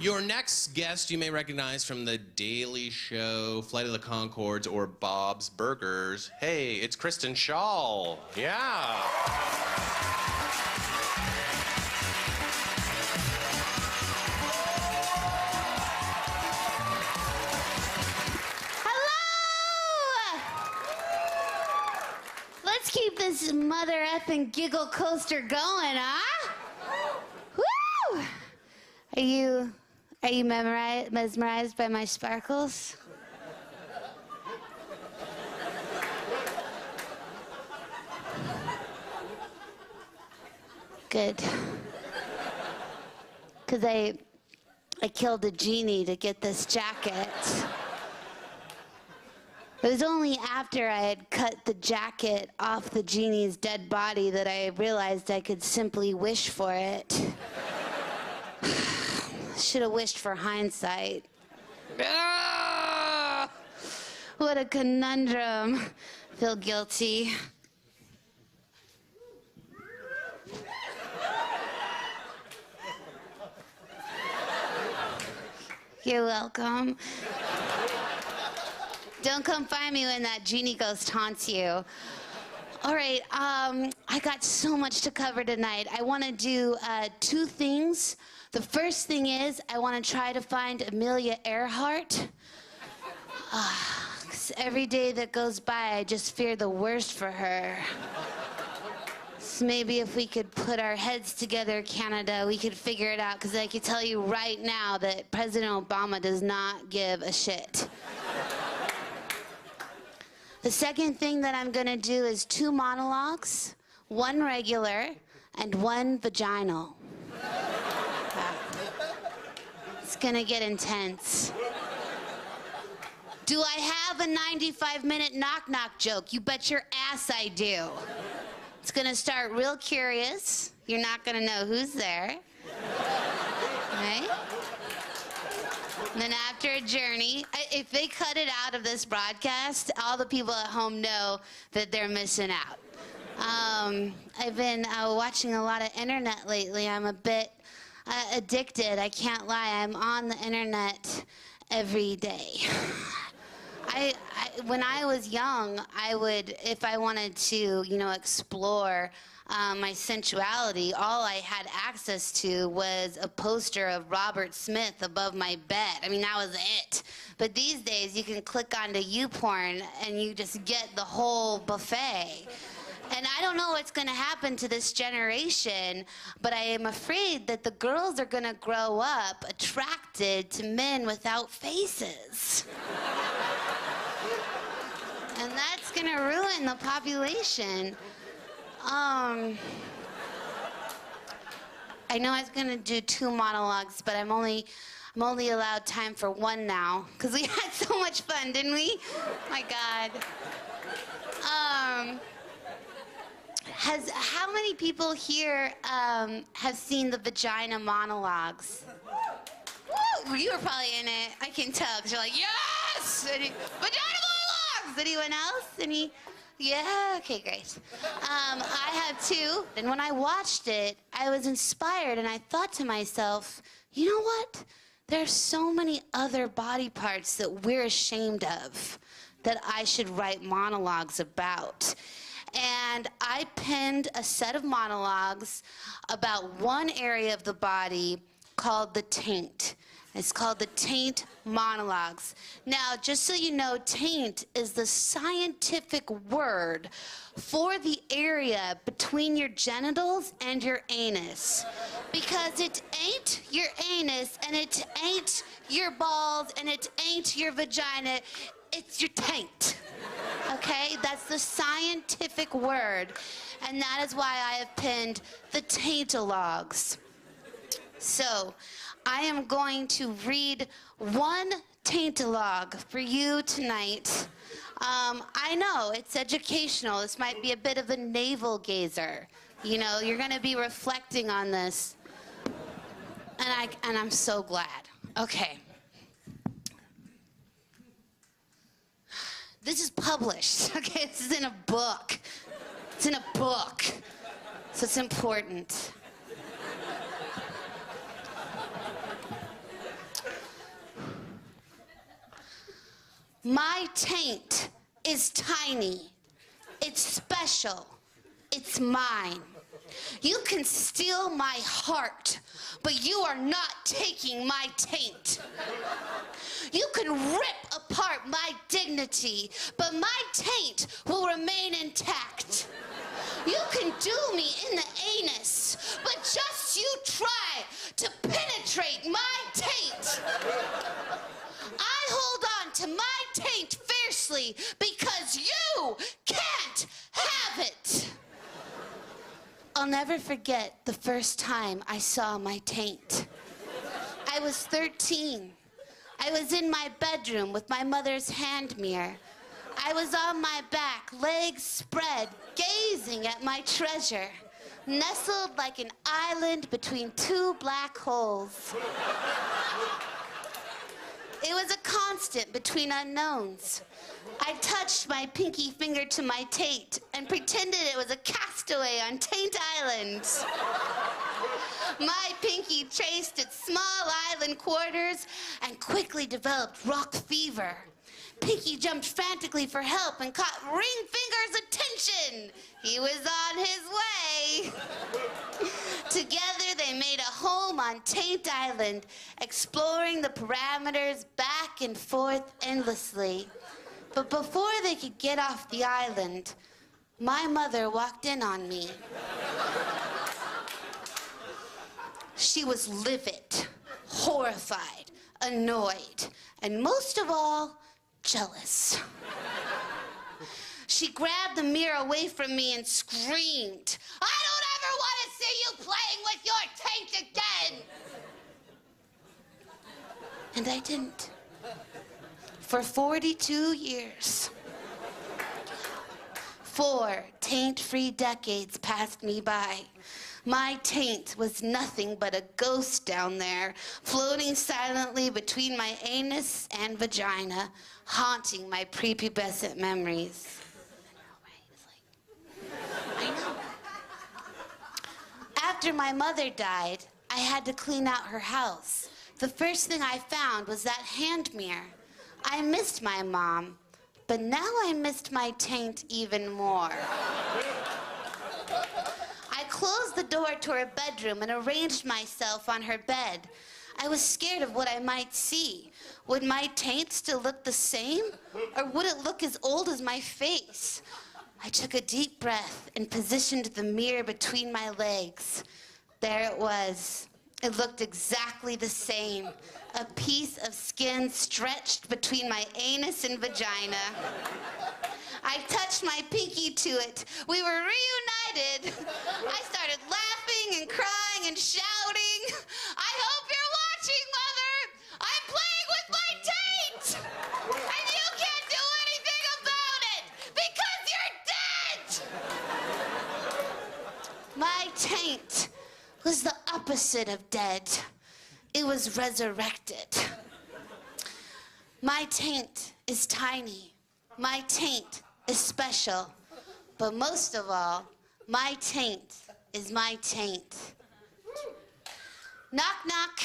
Your next guest you may recognize from The Daily Show, Flight of the Conchords, or Bob's Burgers. Hey, it's Kristen Schaal. Yeah. Let's keep this mother effing giggle coaster going, huh? Woo! Are you mesmerized by my sparkles? Good. Because I killed a genie to get this jacket. It was only after I had cut the jacket off the genie's dead body that I realized I could simply wish for it. Should have wished for hindsight. Ah! What a conundrum. Feel guilty. You're welcome. Don't come find me when that genie ghost haunts you. All right, I got so much to cover tonight. I want to do 2 things. The first thing is I want to try to find Amelia Earhart. 'Cause every day that goes by, I just fear the worst for her. So maybe if we could put our heads together, Canada, we could figure it out. Because I can tell you right now that President Obama does not give a shit. The second thing that I'm gonna do is 2 monologues, 1 regular and 1 vaginal. It's gonna get intense. Do I have a 95-minute knock-knock joke? You bet your ass I do. It's gonna start real curious. You're not gonna know who's there. Right? And then after a journey, if they cut it out of this broadcast, all the people at home know that they're missing out. I've been watching a lot of internet lately. I'm a bit addicted. I can't lie. I'm on the internet every day. When I was young, I would, if I wanted to, explore my sensuality, all I had access to was a poster of Robert Smith above my bed. I mean, that was it. But these days, you can click onto YouPorn and you just get the whole buffet. And I don't know what's going to happen to this generation, but I am afraid that the girls are going to grow up attracted to men without faces. And that's going to ruin the population. I know I was going to do 2 monologues, but I'm only allowed time for 1 now, because we had so much fun, didn't we? My God. How many people here have seen the vagina monologues? Woo! You were probably in it. I can tell, because you're like, yes! Vagina monologues! Anyone else? Yeah, okay, great. I have 2, and when I watched it, I was inspired, and I thought to myself, you know what? There's so many other body parts that we're ashamed of that I should write monologues about. And I penned a set of monologues about one area of the body called the taint. It's called the taint monologues. Now, just so you know, taint is the scientific word for the area between your genitals and your anus. Because it ain't your anus, and it ain't your balls, and it ain't your vagina. It's your taint. Okay? That's the scientific word. And that is why I have penned the taintologues. So, I am going to read 1 taintologue for you tonight. I know, it's educational. This might be a bit of a navel-gazer. You're going to be reflecting on this. And I'm so glad. Okay. This is published, okay? This is in a book. It's in a book. So it's important. My taint is tiny. It's special. It's mine. You can steal my heart, but you are not taking my taint. You can rip apart my dignity, but my taint will remain intact. You can do me in the anus, but just you try to penetrate my taint. I hold on to my taint fiercely because you can't have it. I'll never forget the first time I saw my taint. I was 13. I was in my bedroom with my mother's hand mirror. I was on my back, legs spread, gazing at my treasure, nestled like an island between two black holes. It was a constant between unknowns. I touched my pinky finger to my taint and pretended it was a castaway on Taint Island. My pinky traced its small island quarters and quickly developed rock fever. Pinky jumped frantically for help and caught Ring Finger's attention. He was on his way. Together, they made a home on Taint Island, exploring the parameters back and forth endlessly. But before they could get off the island, my mother walked in on me. She was livid, horrified, annoyed, and most of all, jealous. She grabbed the mirror away from me and screamed, "I don't ever want to see you playing with your taint again!" And I didn't. For 42 years. 4 taint-free decades passed me by. My taint was nothing but a ghost down there, floating silently between my anus and vagina, haunting my prepubescent memories. I know. After my mother died, I had to clean out her house. The first thing I found was that hand mirror. I missed my mom, but now I missed my taint even more. I closed the door to her bedroom and arranged myself on her bed. I was scared of what I might see. Would my taint still look the same? Or would it look as old as my face? I took a deep breath and positioned the mirror between my legs. There it was. It looked exactly the same. A piece of skin stretched between my anus and vagina. I touched my pinky to it. We were reunited. I started laughing and crying and shouting, "I hope you're watching, Mother! I'm playing with my taint! And you can't do anything about it because you're dead!" My taint was the opposite of dead. It was resurrected. My taint is tiny. My taint is special. But most of all, my taint is my taint. Knock, knock.